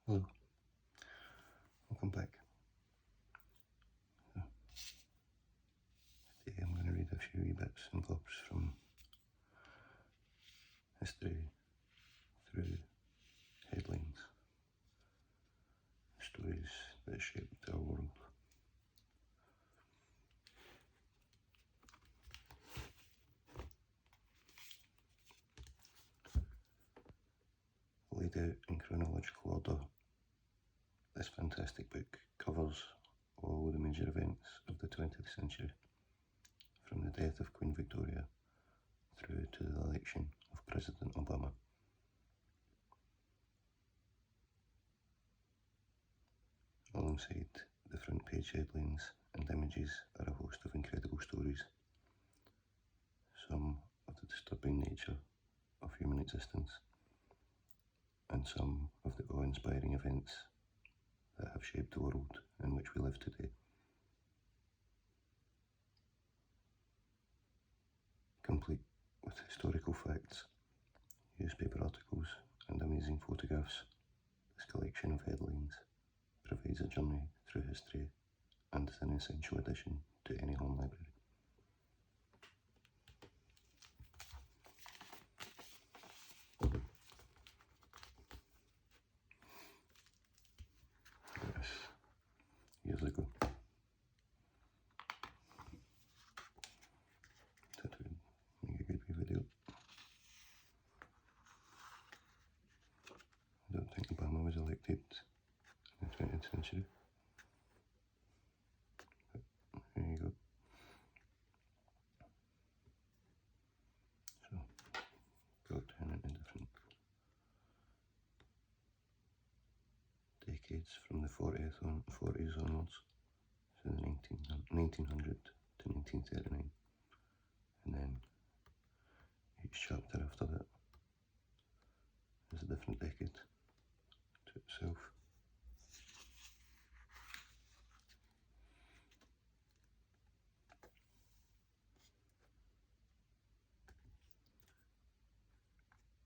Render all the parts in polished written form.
Hello, welcome back. Today I'm going to read a few wee bits and bobs from history through headlines, stories that shaped our world. Laid out in chronological order, this fantastic book covers all the major events of the 20th century, from the death of Queen Victoria through to the election of President Obama. Alongside the front page headlines and images are a host of incredible stories, some of the disturbing nature of human existence, and some of the awe-inspiring events that have shaped the world in which we live today. Complete with historical facts, newspaper articles, and amazing photographs, this collection of headlines provides a journey through history and is an essential addition to any home library. Yes, years ago. That would make a good wee video. I don't think Obama was elected in the 20th century. But there you go. So, broke down into different decades from the 40s onwards, so the 1900 to 1939, and then each chapter after that is a different decade to itself.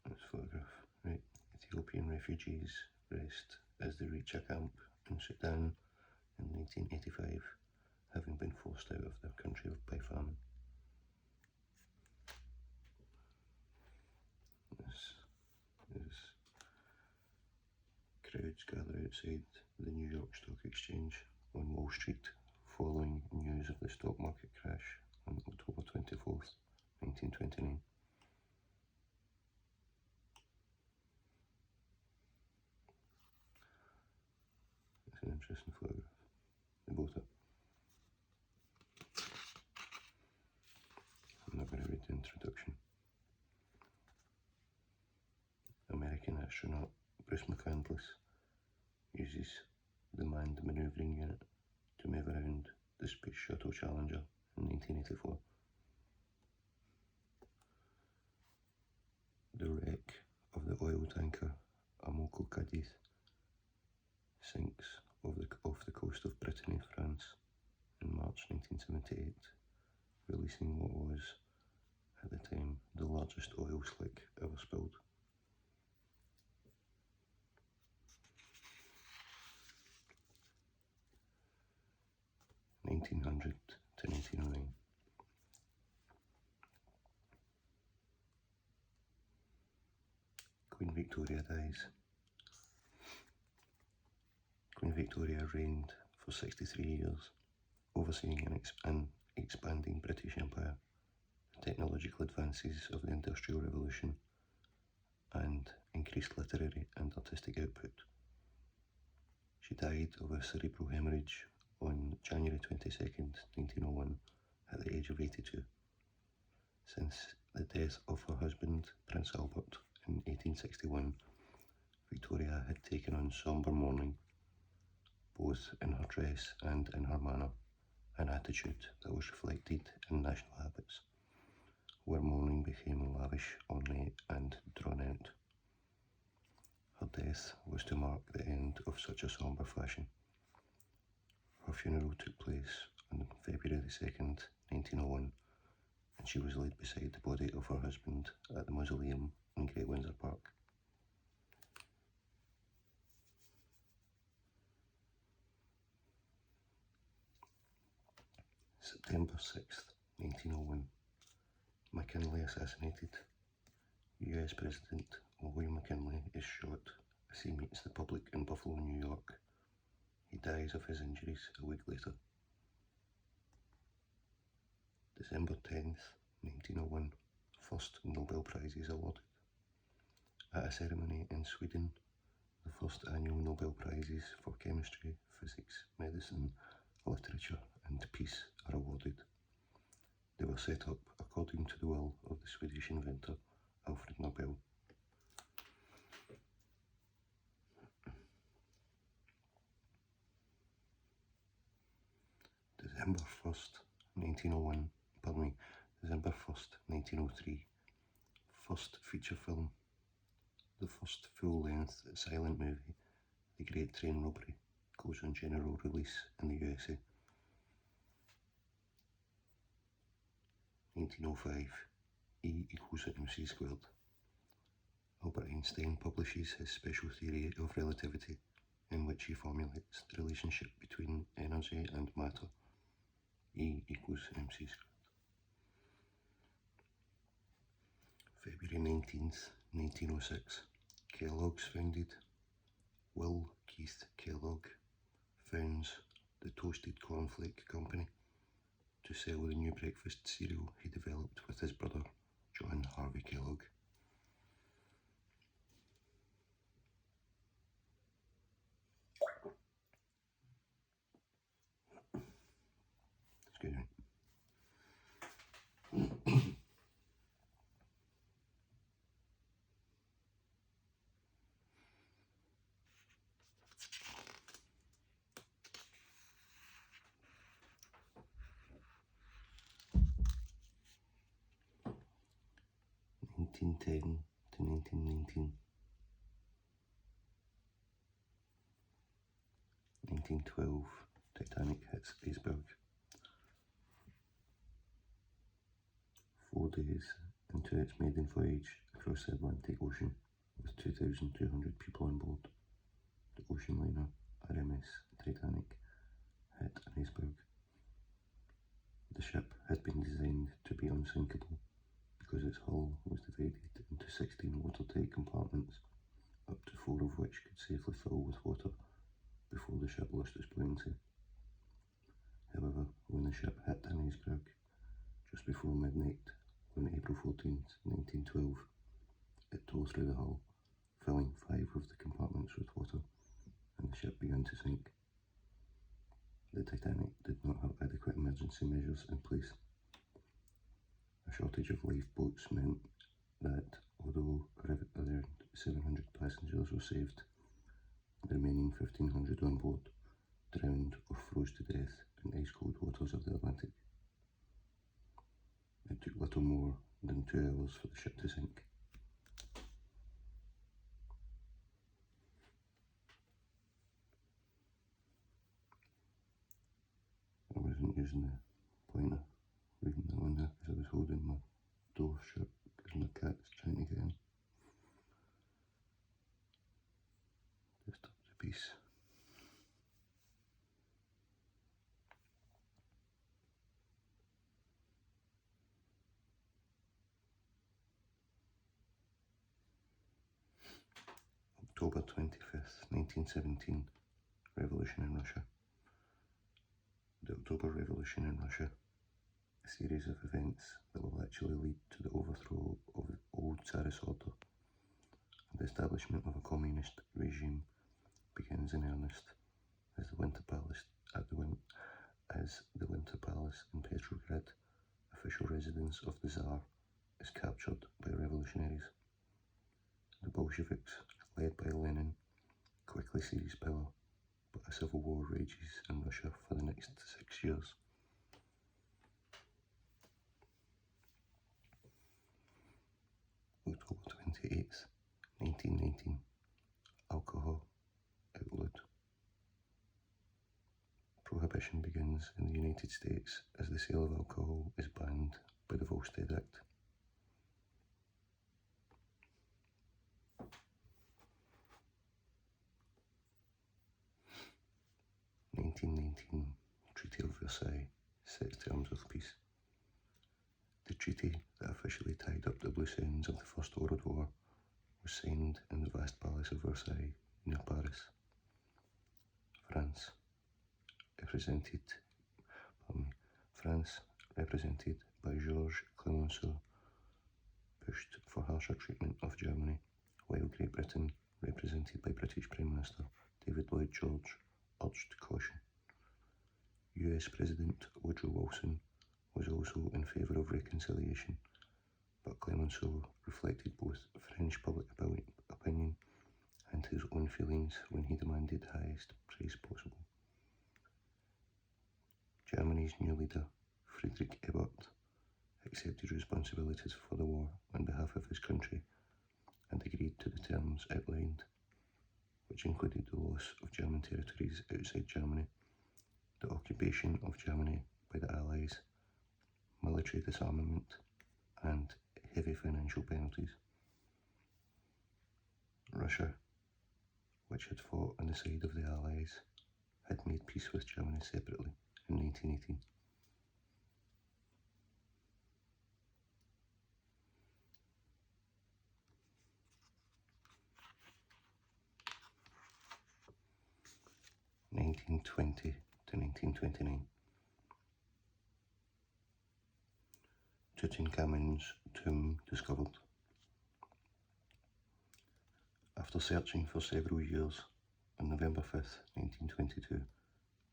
This photograph, right? Ethiopian refugees rest as they reach a camp in Sudan in 1985, having been forced out of their country by famine. This is crowds gather outside the New York Stock Exchange on Wall Street following news of the stock market crash on October 24th, 1929. It's an interesting photograph. They both are. I'm not going to read the introduction. American astronaut Bruce McCandless uses the Manned Maneuvering Unit to move around the Space Shuttle Challenger in 1984. The wreck of the oil tanker Amoco Cadiz sinks off the coast of Brittany, France in March 1978, releasing what was, at the time, the largest oil slick ever spilled. (1900 to 1909). Queen Victoria dies. Queen Victoria reigned for 63 years, overseeing an expanding British Empire, the technological advances of the Industrial Revolution, and increased literary and artistic output. She died of a cerebral hemorrhage on January 22nd, 1901, at the age of 82. Since the death of her husband, Prince Albert, in 1861, Victoria had taken on sombre mourning, both in her dress and in her manner, an attitude that was reflected in national habits, where mourning became lavish, ornate, and drawn out. Her death was to mark the end of such a sombre fashion. Her funeral took place on February 2nd, 1901, and she was laid beside the body of her husband at the mausoleum in Great Windsor Park. September 6th, 1901. McKinley assassinated. US President William McKinley is shot as he meets the public in Buffalo, New York. He dies of his injuries a week later. December 10th, 1901. First Nobel Prize is awarded. At a ceremony in Sweden, the first annual Nobel Prizes for chemistry, physics, medicine, literature and peace are awarded. They were set up according to the will of the Swedish inventor Alfred Nobel. December 1st, 1901, December 1st, 1903, first feature film, the first full-length silent movie, The Great Train Robbery, goes on general release in the USA. 1905, E equals mc squared. Albert Einstein publishes his special theory of relativity, in which he formulates the relationship between energy and matter, E equals mc squared. February 19th, 1906, Kellogg's founded. Will Keith Kellogg founds the Toasted Cornflake Company to sell the new breakfast cereal he developed with his brother, John Harvey Kellogg. Excuse me. 1910 to 1919. 1912, Titanic hits iceberg. 4 days into its maiden voyage across the Atlantic Ocean, with 2,200 people on board, the ocean liner RMS Titanic hit an iceberg. The ship had been designed to be unsinkable because its hull was divided into 16 watertight compartments, up to 4 of which could safely fill with water before the ship lost its buoyancy. However, when the ship hit an iceberg just before midnight on April 14th, 1912, it tore through the hull, filling 5 of the compartments with water, and the ship began to sink. The Titanic did not have adequate emergency measures in place. A shortage of lifeboats meant that, although around 700 passengers were saved, the remaining 1,500 on board drowned or froze to death in ice-cold waters of the Atlantic. It took little more than 2 hours for the ship to sink. I wasn't using the pointer reading that one there because I was holding my door shut because my cat's trying to get in. Just up the piece. October 25th, 1917, Revolution in Russia. The October Revolution in Russia, a series of events that will actually lead to the overthrow of the old Tsarist order and the establishment of a communist regime, begins in earnest as the Winter Palace in Petrograd, official residence of the Tsar, is captured by revolutionaries. The Bolsheviks, led by Lenin, quickly seize power, but a civil war rages in Russia for the next 6 years. October 28th, 1919, alcohol outlawed. Prohibition begins in the United States as the sale of alcohol is banned by the Volstead Act. 1919, Treaty of Versailles. set terms of peace. The treaty that officially tied up the loose ends of the First World War was signed in the vast Palace of Versailles near Paris. France, represented by Georges Clemenceau, pushed for harsher treatment of Germany, while Great Britain, represented by British Prime Minister David Lloyd George, urged caution. US President Woodrow Wilson was also in favour of reconciliation, but Clemenceau reflected both French public opinion and his own feelings when he demanded the highest price possible. Germany's new leader, Friedrich Ebert, accepted responsibilities for the war on behalf of his country and agreed to the terms outlined, which included the loss of German territories outside Germany, the occupation of Germany by the Allies, military disarmament, and heavy financial penalties. Russia, which had fought on the side of the Allies, had made peace with Germany separately in 1918. (1920 to 1929). Tutankhamun's tomb discovered. After searching for several years, on November 5th, 1922,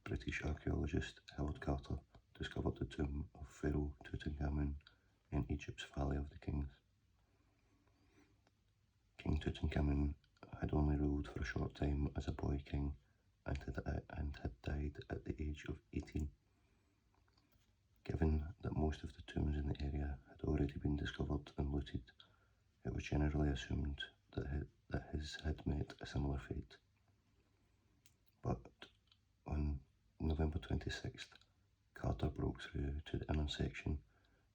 British archaeologist Howard Carter discovered the tomb of Pharaoh Tutankhamun in Egypt's Valley of the Kings. King Tutankhamun had only ruled for a short time as a boy king and had died at the age of 18. Given that most of the tombs in the area had already been discovered and looted, it was generally assumed that his had met a similar fate. But on November 26th, Carter broke through to the inner section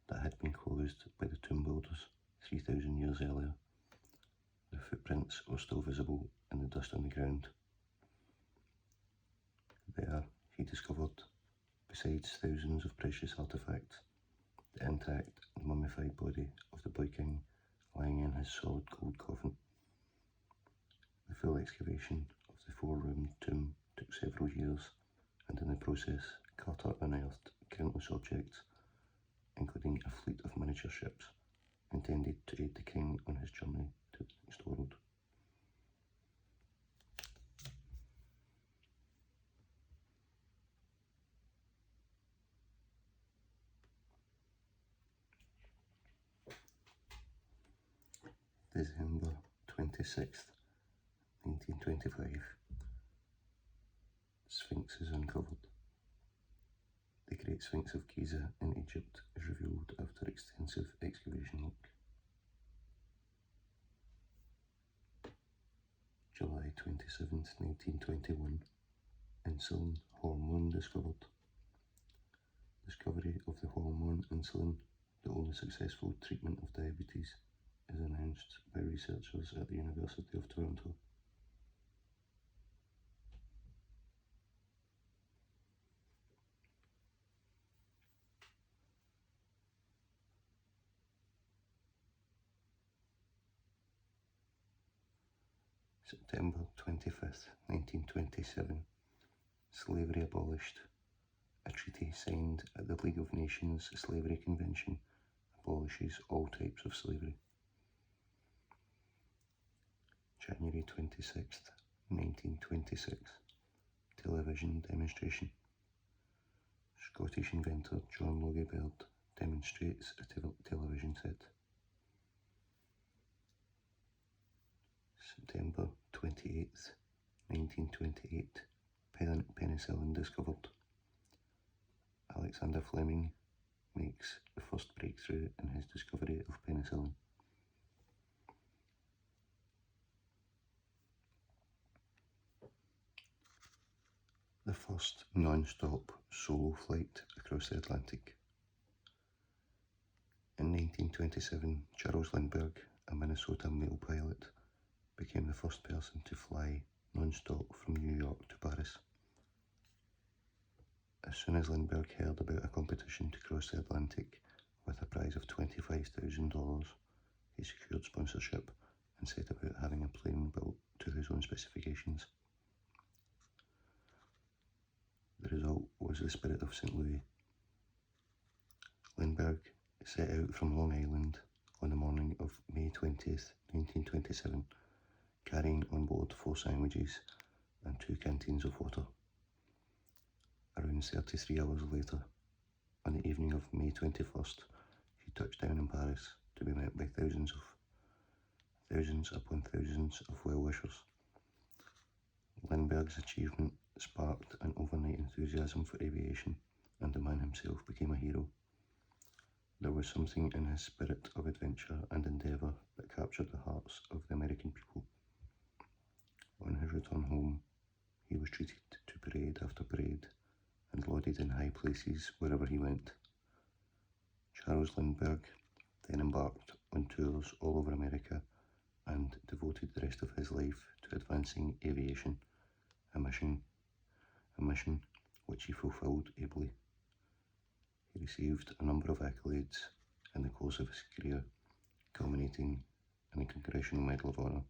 that had been closed by the tomb builders 3,000 years earlier. The footprints were still visible in the dust on the ground. There, he discovered, besides thousands of precious artifacts, the intact and mummified body of the boy king lying in his solid gold coffin. The full excavation of the four-roomed tomb took several years, and in the process, Carter unearthed countless objects, including a fleet of miniature ships intended to aid the king on his journey to the next world. December 26th, 1925. Sphinx is uncovered. The Great Sphinx of Giza in Egypt is revealed after extensive excavation work. July 27th, 1921. Insulin hormone discovered. Discovery of the hormone insulin, the only successful treatment of diabetes, is announced by researchers at the University of Toronto. September 25th, 1927. Slavery abolished. A treaty signed at the League of Nations Slavery Convention abolishes all types of slavery. January 26th, 1926. Television demonstration. Scottish inventor John Logie Baird demonstrates a television set. September 28th, 1928. Penicillin discovered. Alexander Fleming makes the first breakthrough in his discovery of penicillin. The first non-stop solo flight across the Atlantic. In 1927, Charles Lindbergh, a Minnesota male pilot, became the first person to fly non-stop from New York to Paris. A As soon as Lindbergh heard about a competition to cross the Atlantic with a prize of $25,000, he secured sponsorship and set about having a plane built to his own specifications. The result was the Spirit of St. Louis. Lindbergh set out from Long Island on the morning of May 20th, 1927, carrying on board 4 sandwiches and 2 canteens of water. Around 33 hours later, on the evening of May 21st, he touched down in Paris to be met by thousands upon thousands of well-wishers. Lindbergh's achievement sparked an overnight enthusiasm for aviation, and the man himself became a hero. There was something in his spirit of adventure and endeavour that captured the hearts of the American people. On his return home, he was treated to parade after parade and lauded in high places wherever he went. Charles Lindbergh then embarked on tours all over America and devoted the rest of his life to advancing aviation, a mission which he fulfilled ably. He received a number of accolades in the course of his career, culminating in the Congressional Medal of Honor,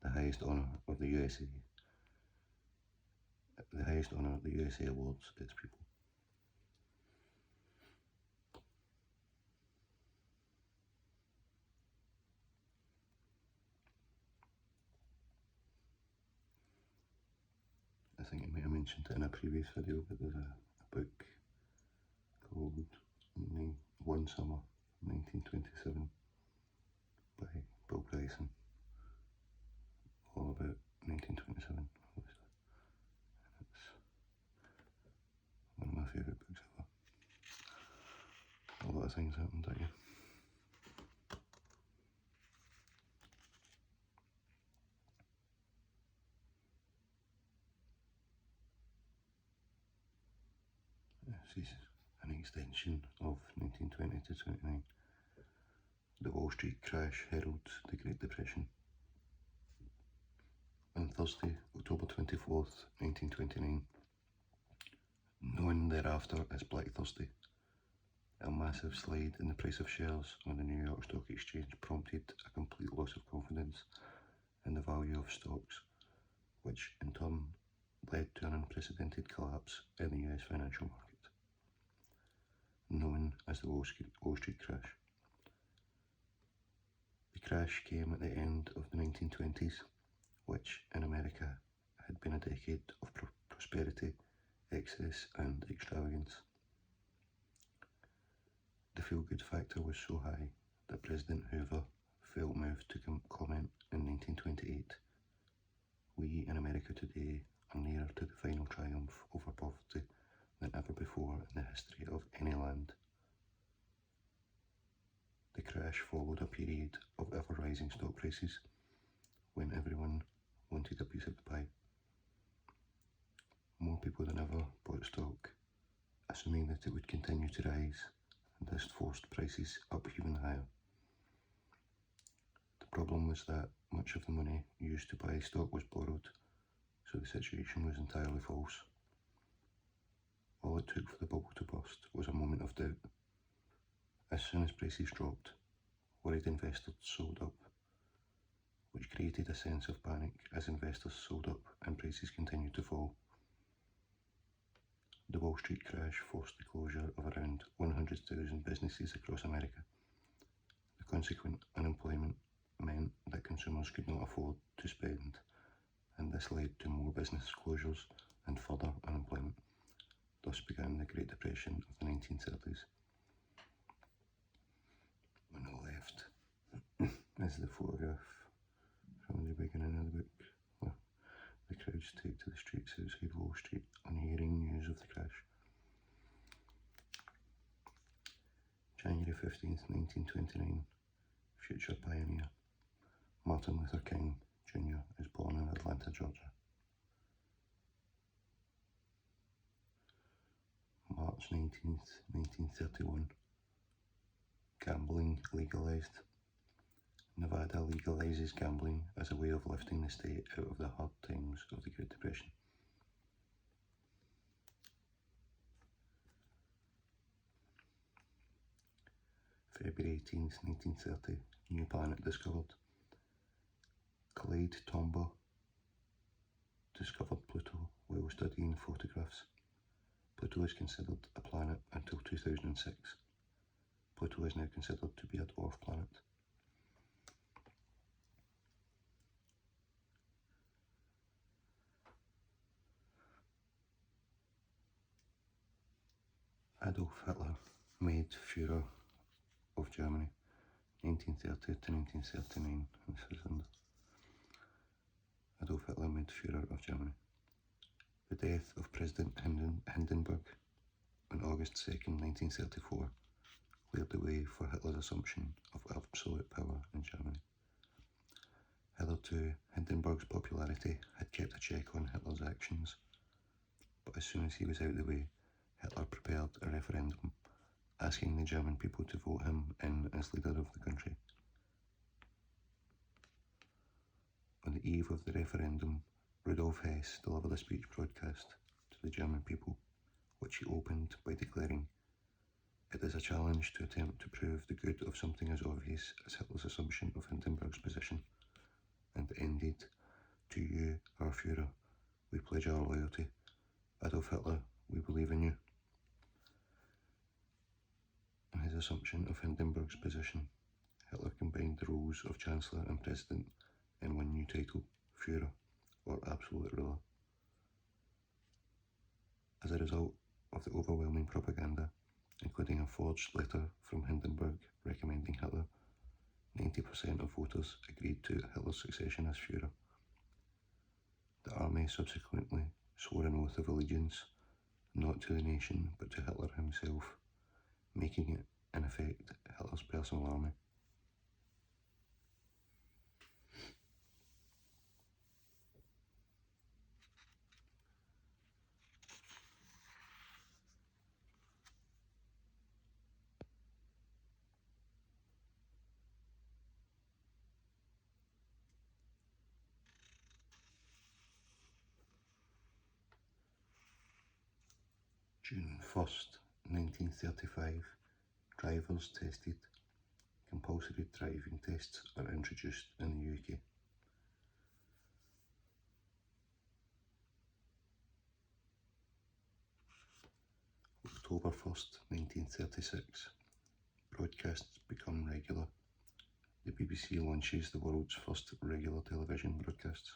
the highest honor the USA awards its people. I think I might have mentioned it in a previous video, but there's a book called One Summer, 1927 by Bill Bryson, all about 1927, obviously. And it's one of my favourite books ever. A lot of things happened that year. This is an extension of 1920 to 29. The Wall Street crash heralds the Great Depression. On Thursday, October 24th, 1929, known thereafter as Black Thursday, a massive slide in the price of shares on the New York Stock Exchange prompted a complete loss of confidence in the value of stocks, which in turn led to an unprecedented collapse in the US financial market, known as the Wall Street crash. The crash came at the end of the 1920s, which in America had been a decade of prosperity, excess and extravagance. The feel-good factor was so high that President Hoover felt moved to comment in 1928, "We in America today are nearer to the final triumph over poverty than ever before in the history of any land." The crash followed a period of ever-rising stock prices when everyone wanted a piece of the pie. More people than ever bought stock, assuming that it would continue to rise, and this forced prices up even higher. The problem was that much of the money used to buy stock was borrowed, so the situation was entirely false. All it took for the bubble to burst was a moment of doubt. As soon as prices dropped, worried investors sold up, which created a sense of panic as investors sold up and prices continued to fall. The Wall Street crash forced the closure of around 100,000 businesses across America. The consequent unemployment meant that consumers could not afford to spend, and this led to more business closures and further unemployment. Thus began the Great Depression of the 1930s. On the left is the photograph from the beginning of the book, where the crowds take to the streets outside Wall Street on hearing news of the crash. January 15th, 1929, future pioneer Martin Luther King Jr. is born in Atlanta, Georgia. March 19th, 1931, gambling legalized. Nevada legalizes gambling as a way of lifting the state out of the hard times of the Great Depression. 18th, 1930, new planet discovered. Clyde Tombaugh discovered Pluto while studying photographs. Pluto is considered a planet until 2006. Pluto is now considered to be a dwarf planet. Adolf Hitler made Führer of Germany, 1930 to 1939. This is in Adolf Hitler made Führer of Germany. The death of President Hindenburg on August 2nd, 1934, cleared the way for Hitler's assumption of absolute power in Germany. Hitherto, Hindenburg's popularity had kept a check on Hitler's actions, but as soon as he was out of the way, Hitler prepared a referendum asking the German people to vote him in as leader of the country. On the eve of the referendum, Rudolf Hess delivered a speech broadcast to the German people, which he opened by declaring, "It is a challenge to attempt to prove the good of something as obvious as Hitler's assumption of Hindenburg's position," and ended, "To you, our Führer, we pledge our loyalty. Adolf Hitler, we believe in you." In his assumption of Hindenburg's position, Hitler combined the roles of Chancellor and President in one new title, Führer, or absolute ruler. As a result of the overwhelming propaganda, including a forged letter from Hindenburg recommending Hitler, 90% of voters agreed to Hitler's succession as Führer. The army subsequently swore an oath of allegiance, not to the nation but to Hitler himself, making it, in effect, Hitler's personal army. June 1st, 1935, drivers tested. Compulsory driving tests are introduced in the UK. October 1st, 1936, broadcasts become regular. The BBC launches the world's first regular television broadcasts.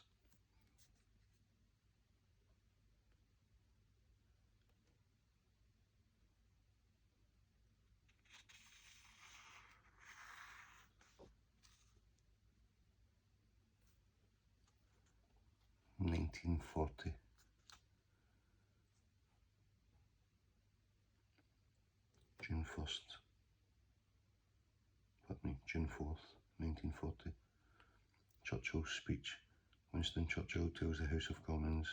June 4th, 1940. Churchill's speech. Winston Churchill tells the House of Commons,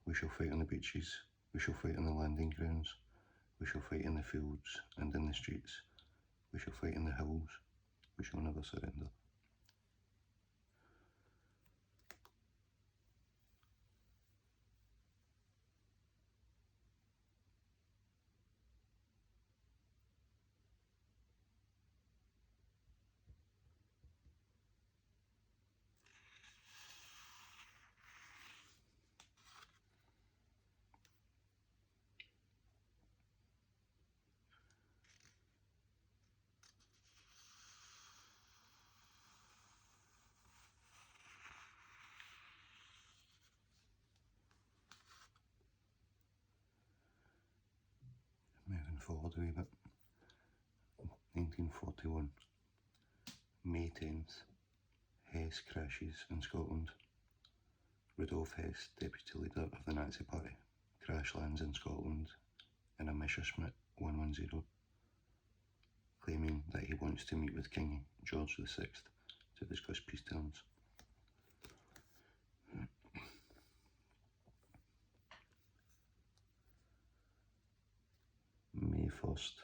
"We shall fight on the beaches, we shall fight on the landing grounds, we shall fight in the fields and in the streets, we shall fight in the hills, we shall never surrender." Moving forward a wee bit. 1941. May 10th. Hess crashes in Scotland. Rudolf Hess, deputy leader of the Nazi Party, crash lands in Scotland in a Messerschmitt 110, claiming that he wants to meet with King George VI to discuss peace terms. May 1st,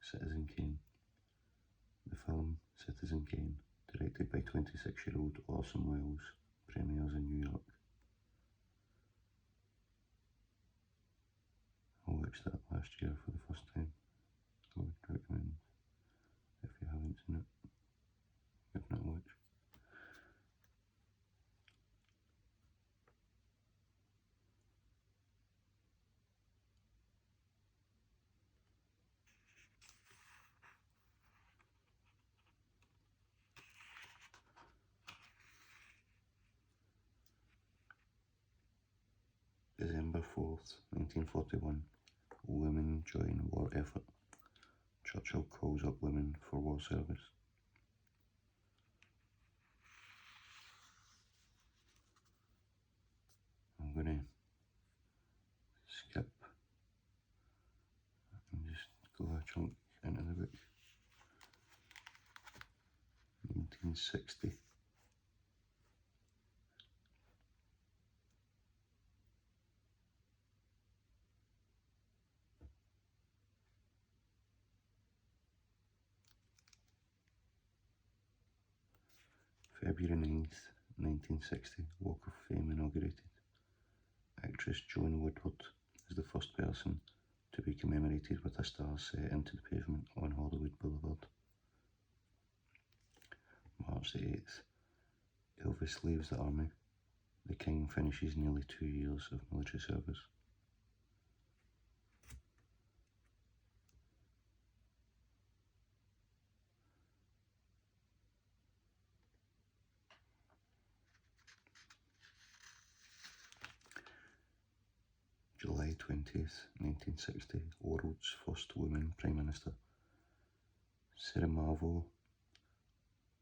Citizen Kane. The film Citizen Kane, directed by 26-year-old Orson Welles, premieres in New York. I watched that last year for the first time. I would recommend if you haven't. December 4th, 1941. Women join war effort. Churchill calls up women for war service. I'm going to skip and just go a chunk into the book. 1960. February 9th, 1960, Walk of Fame inaugurated. Actress Joan Woodward is the first person to be commemorated with a star set into the pavement on Hollywood Boulevard. March the 8th, Elvis leaves the army. The King finishes nearly 2 years of military service. July 20th, 1960, world's first woman Prime Minister. Sirimavo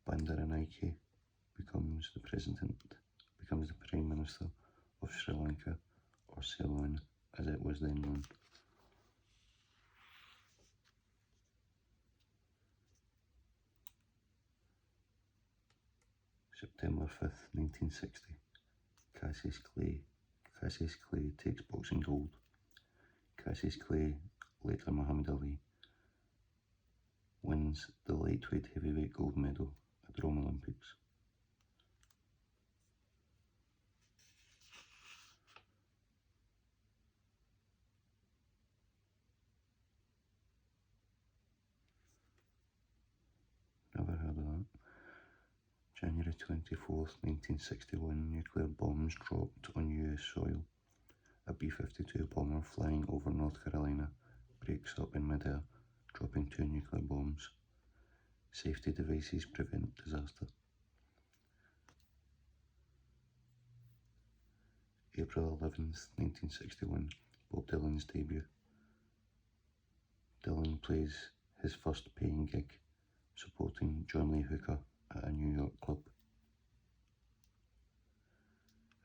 Bandaranaike becomes the Prime Minister of Sri Lanka, or Ceylon as it was then known. September 5th, 1960, Cassius Clay takes boxing gold. Cassius Clay, later Muhammad Ali, wins the lightweight heavyweight gold medal at the Rome Olympics. Never heard of that. January 24th, 1961, nuclear bombs dropped on US soil. A B-52 bomber flying over North Carolina breaks up in midair, dropping 2 nuclear bombs. Safety devices prevent disaster. April 11th, 1961, Bob Dylan's debut. Dylan plays his first paying gig, supporting John Lee Hooker at a New York club.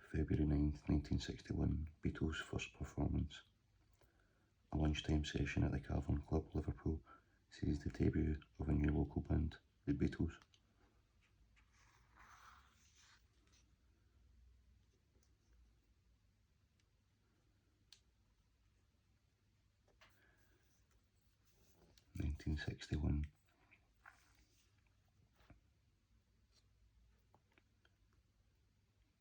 February 9th, 1961, Beatles' first performance. A lunchtime session at the Cavern Club, Liverpool, sees the debut of a new local band, the Beatles. (1961)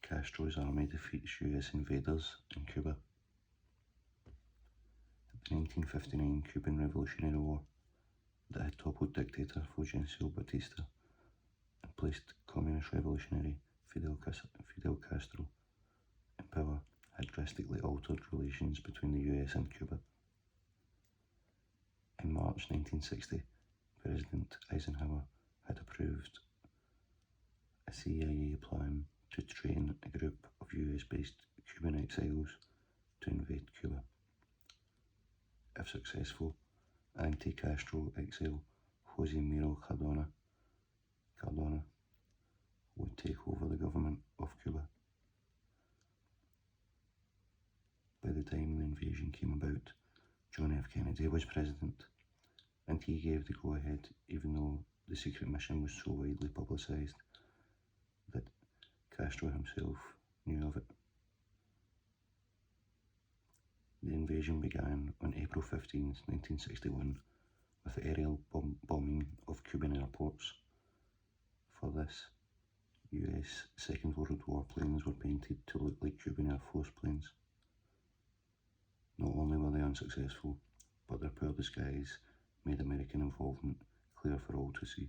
Castro's army defeats US invaders in Cuba. The 1959 Cuban Revolutionary War that had toppled dictator Fulgencio Batista and placed communist revolutionary Fidel Castro in power had drastically altered relations between the US and Cuba. In March 1960, President Eisenhower had approved a CIA plan to train a group of US-based Cuban exiles to invade Cuba. If successful, anti-Castro exile Jose Miro Cardona would take over the government of Cuba. By the time the invasion came about, John F. Kennedy was president, and he gave the go-ahead even though the secret mission was so widely publicised that Castro himself knew of it. The invasion began on April 15, 1961, with aerial bombing of Cuban airports. For this, US Second World War planes were painted to look like Cuban Air Force planes. Not only were they unsuccessful, but their poor disguise made American involvement clear for all to see.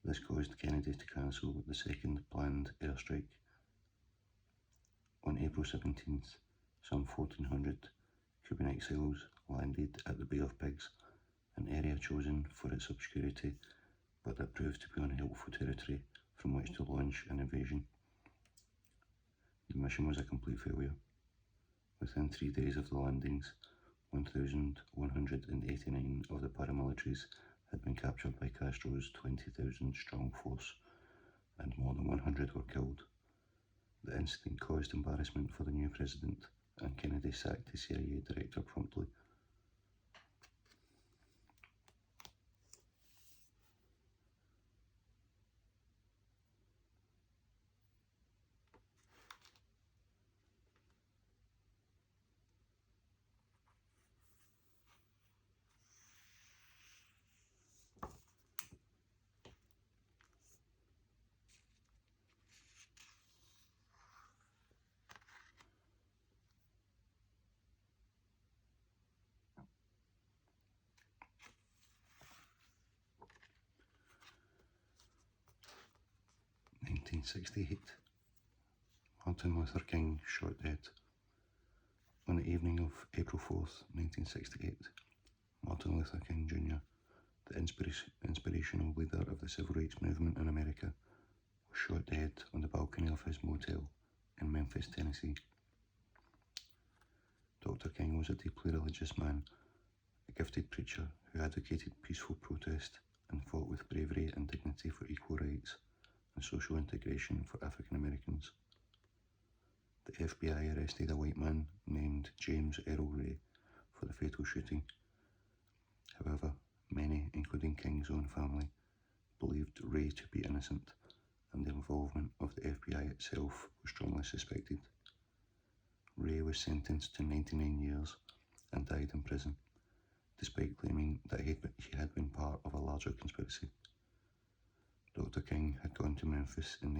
This caused Kennedy to cancel the second planned airstrike. On April 17th, some 1,400 Cuban exiles landed at the Bay of Pigs, an area chosen for its obscurity, but that proved to be unhelpful territory from which to launch an invasion. The mission was a complete failure. Within 3 days of the landings, 1,189 of the paramilitaries had been captured by Castro's 20,000 strong force, and more than 100 were killed. The incident caused embarrassment for the new president, and Kennedy sacked the CIA director promptly. In 1968, Martin Luther King shot dead. On the evening of April 4th, 1968, Martin Luther King Jr., the inspirational leader of the civil rights movement in America, was shot dead on the balcony of his motel in Memphis, Tennessee. Dr. King was a deeply religious man, a gifted preacher who advocated peaceful protest and fought with bravery and dignity for equal rights and social integration for African Americans. The FBI arrested a white man named James Earl Ray for the fatal shooting. However, many, including King's own family, believed Ray to be innocent, and the involvement of the FBI itself was strongly suspected. Ray was sentenced to 99 years and died in prison, despite claiming that he had been part of a larger conspiracy. Dr. King had gone to Memphis in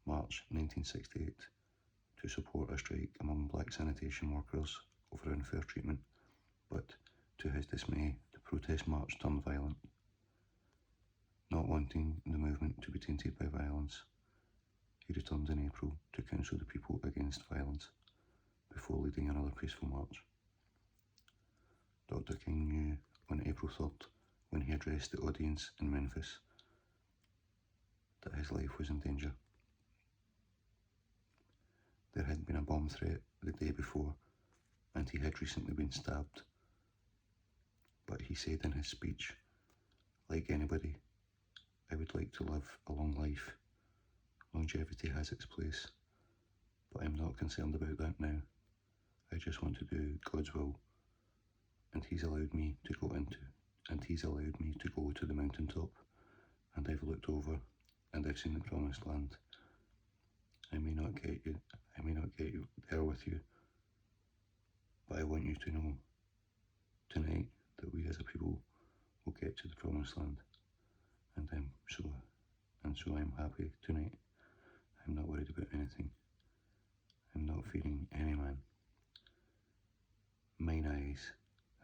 March 1968, to support a strike among black sanitation workers over unfair treatment, but to his dismay, the protest march turned violent. Not wanting the movement to be tainted by violence, he returned in April to counsel the people against violence, before leading another peaceful march. Dr. King knew on April 3rd, when he addressed the audience in Memphis, that his life was in danger. There had been a bomb threat the day before, and he had recently been stabbed. But he said in his speech, "Like anybody, I would like to live a long life. Longevity has its place, but I'm not concerned about that now. I just want to do God's will, and He's allowed me to go to the mountaintop, and I've looked over, and I've seen the promised land. I may not get you there with you, but I want you to know tonight that we as a people will get to the promised land, and so I'm happy tonight. I'm not worried about anything. I'm not fearing any man. Mine eyes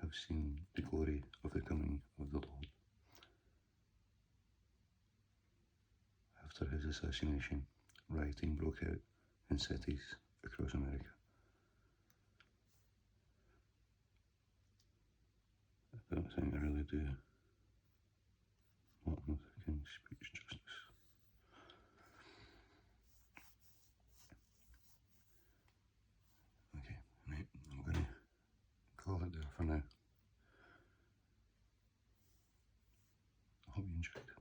have seen the glory of the coming of the Lord." After his assassination, rioting broke out in cities across America. I don't think I really do Martin Luther King's speech justice. Okay, right, I'm going to call it there for now. I hope you enjoyed it.